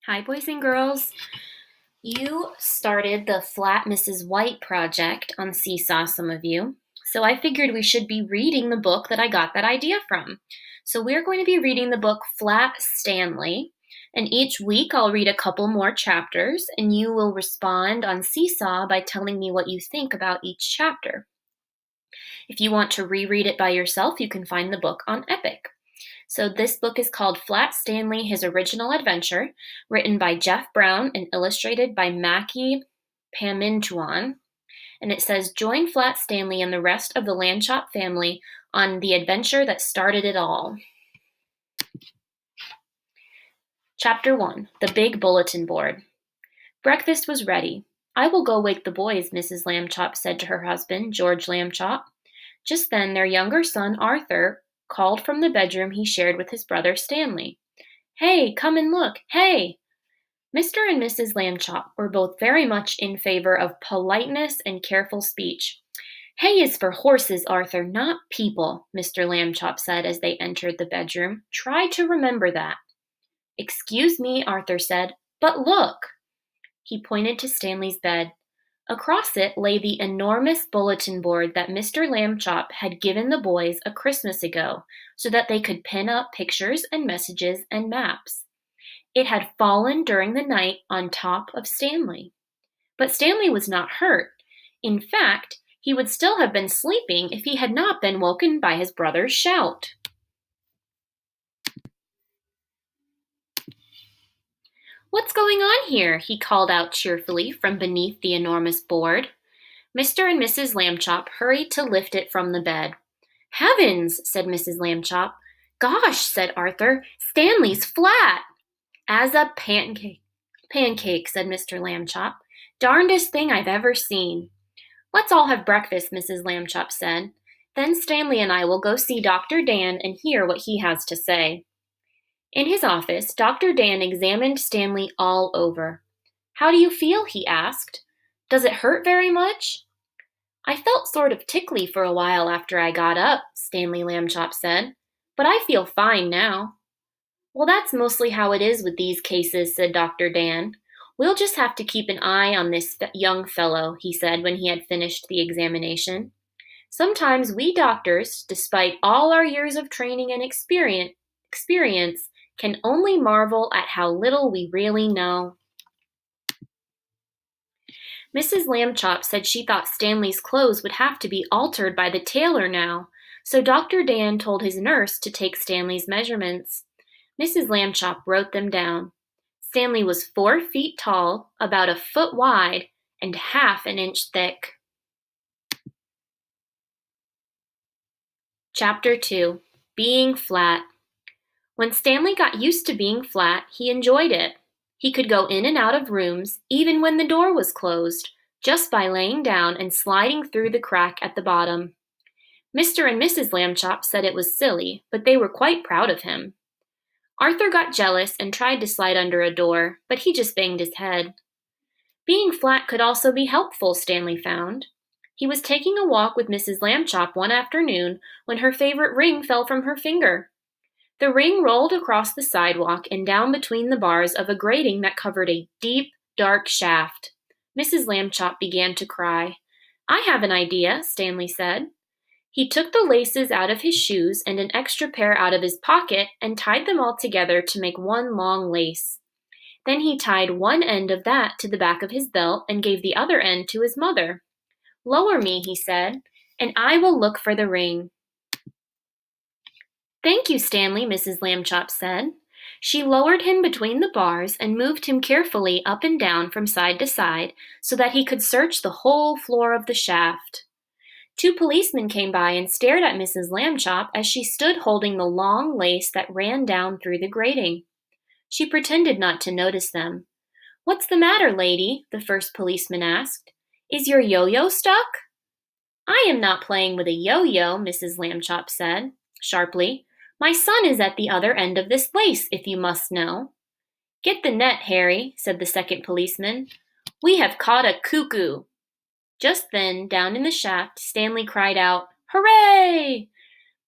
Hi, boys and girls. You started the Flat Mrs. White project on Seesaw, some of you. So I figured we should be reading the book that I got that idea from. So we're going to be reading the book Flat Stanley. And each week I'll read a couple more chapters, and you will respond on Seesaw by telling me what you think about each chapter. If you want to reread it by yourself, you can find the book on Epic. So this book is called Flat Stanley, His Original Adventure, written by Jeff Brown and illustrated by Mackie Pamintuan. And it says, join Flat Stanley and the rest of the Lambchop family on the adventure that started it all. Chapter 1, The Big Bulletin Board. Breakfast was ready. I will go wake the boys, Mrs. Lambchop said to her husband, George Lambchop. Just then their younger son, Arthur, called from the bedroom he shared with his brother Stanley. Hey, come and look, hey! Mr. and Mrs. Lambchop were both very much in favor of politeness and careful speech. Hay is for horses, Arthur, not people, Mr. Lambchop said as they entered the bedroom. Try to remember that. Excuse me, Arthur said, but look! He pointed to Stanley's bed. Across it lay the enormous bulletin board that Mr. Lambchop had given the boys a Christmas ago so that they could pin up pictures and messages and maps. It had fallen during the night on top of Stanley. But Stanley was not hurt. In fact, he would still have been sleeping if he had not been woken by his brother's shout. What's going on here? He called out cheerfully from beneath the enormous board. Mr. and Mrs. Lambchop hurried to lift it from the bed. Heavens, said Mrs. Lambchop. Gosh, said Arthur, Stanley's flat. As a pancake, said Mr. Lambchop. Darndest thing I've ever seen. Let's all have breakfast, Mrs. Lambchop said. Then Stanley and I will go see Dr. Dan and hear what he has to say. In his office, Dr. Dan examined Stanley all over. How do you feel? He asked. Does it hurt very much? I felt sort of tickly for a while after I got up, Stanley Lambchop said, but I feel fine now. Well, that's mostly how it is with these cases, said Dr. Dan. We'll just have to keep an eye on this young fellow, he said when he had finished the examination. Sometimes we doctors, despite all our years of training and experience, can only marvel at how little we really know. Mrs. Lambchop said she thought Stanley's clothes would have to be altered by the tailor now, so Dr. Dan told his nurse to take Stanley's measurements. Mrs. Lambchop wrote them down. Stanley was 4 feet tall, about a foot wide, and half an inch thick. Chapter 2, Being Flat. When Stanley got used to being flat, he enjoyed it. He could go in and out of rooms, even when the door was closed, just by laying down and sliding through the crack at the bottom. Mr. and Mrs. Lambchop said it was silly, but they were quite proud of him. Arthur got jealous and tried to slide under a door, but he just banged his head. Being flat could also be helpful, Stanley found. He was taking a walk with Mrs. Lambchop one afternoon when her favorite ring fell from her finger. The ring rolled across the sidewalk and down between the bars of a grating that covered a deep, dark shaft. Mrs. Lambchop began to cry. I have an idea, Stanley said. He took the laces out of his shoes and an extra pair out of his pocket and tied them all together to make one long lace. Then he tied one end of that to the back of his belt and gave the other end to his mother. Lower me, he said, and I will look for the ring. Thank you, Stanley, Mrs. Lambchop said. She lowered him between the bars and moved him carefully up and down from side to side so that he could search the whole floor of the shaft. 2 policemen came by and stared at Mrs. Lambchop as she stood holding the long lace that ran down through the grating. She pretended not to notice them. What's the matter, lady? The first policeman asked. Is your yo-yo stuck? I am not playing with a yo-yo, Mrs. Lambchop said, sharply. My son is at the other end of this lace, if you must know. Get the net, Harry, said the second policeman. We have caught a cuckoo. Just then, down in the shaft, Stanley cried out, Hooray!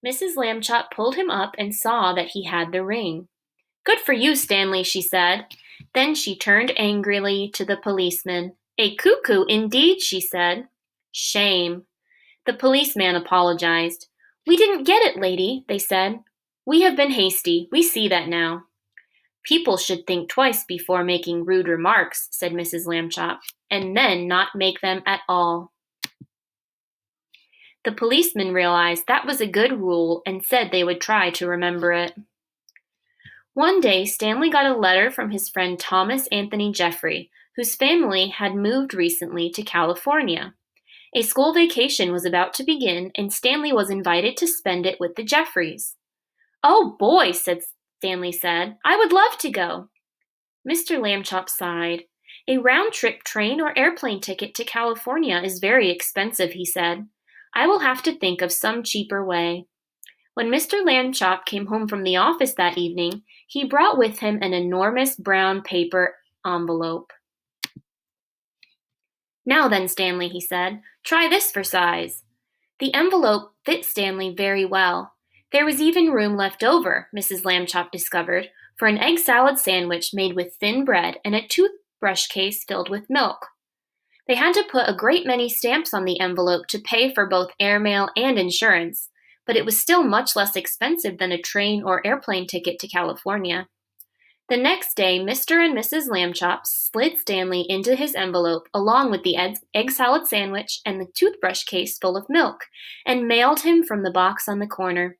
Mrs. Lambchop pulled him up and saw that he had the ring. Good for you, Stanley, she said. Then she turned angrily to the policeman. "A cuckoo, indeed," she said. "Shame." The policeman apologized. "We didn't get it, lady," they said. "We have been hasty. We see that now." "People should think twice before making rude remarks," said Mrs. Lambchop, "and then not make them at all." The policeman realized that was a good rule and said they would try to remember it. One day, Stanley got a letter from his friend Thomas Anthony Jeffrey, whose family had moved recently to California. A school vacation was about to begin, and Stanley was invited to spend it with the Jeffreys. "Oh boy," Stanley said, "I would love to go." Mr. Lambchop sighed. "A round-trip train or airplane ticket to California is very expensive," he said. "I will have to think of some cheaper way." When Mr. Lambchop came home from the office that evening, he brought with him an enormous brown paper envelope. "Now then, Stanley," he said, "try this for size." The envelope fit Stanley very well. There was even room left over, Mrs. Lambchop discovered, for an egg salad sandwich made with thin bread and a toothbrush case filled with milk. They had to put a great many stamps on the envelope to pay for both airmail and insurance, but it was still much less expensive than a train or airplane ticket to California. The next day, Mr. and Mrs. Lambchop slid Stanley into his envelope along with the egg salad sandwich and the toothbrush case full of milk, and mailed him from the box on the corner.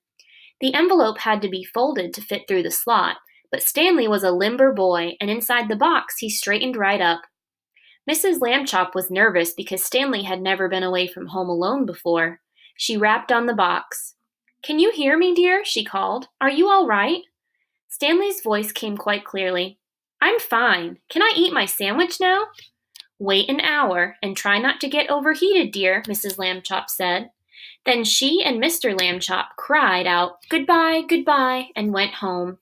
The envelope had to be folded to fit through the slot, but Stanley was a limber boy, and inside the box he straightened right up. Mrs. Lambchop was nervous because Stanley had never been away from home alone before. She rapped on the box. "Can you hear me, dear?" she called. "Are you all right?" Stanley's voice came quite clearly. "I'm fine. Can I eat my sandwich now?" "Wait an hour and try not to get overheated, dear," Mrs. Lambchop said. Then she and Mr. Lambchop cried out, "Goodbye, goodbye," and went home.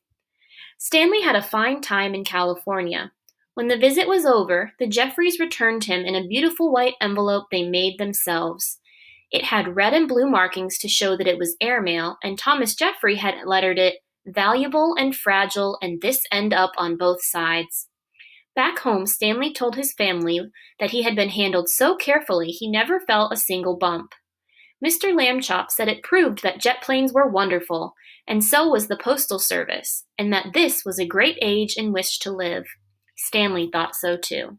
Stanley had a fine time in California. When the visit was over, the Jeffreys returned him in a beautiful white envelope they made themselves. It had red and blue markings to show that it was airmail, and Thomas Jeffrey had lettered it, "Valuable and fragile, and this end up on both sides." Back home, Stanley told his family that he had been handled so carefully he never felt a single bump. Mr. Lambchop said it proved that jet planes were wonderful, and so was the Postal Service, and that this was a great age in which to live. Stanley thought so too.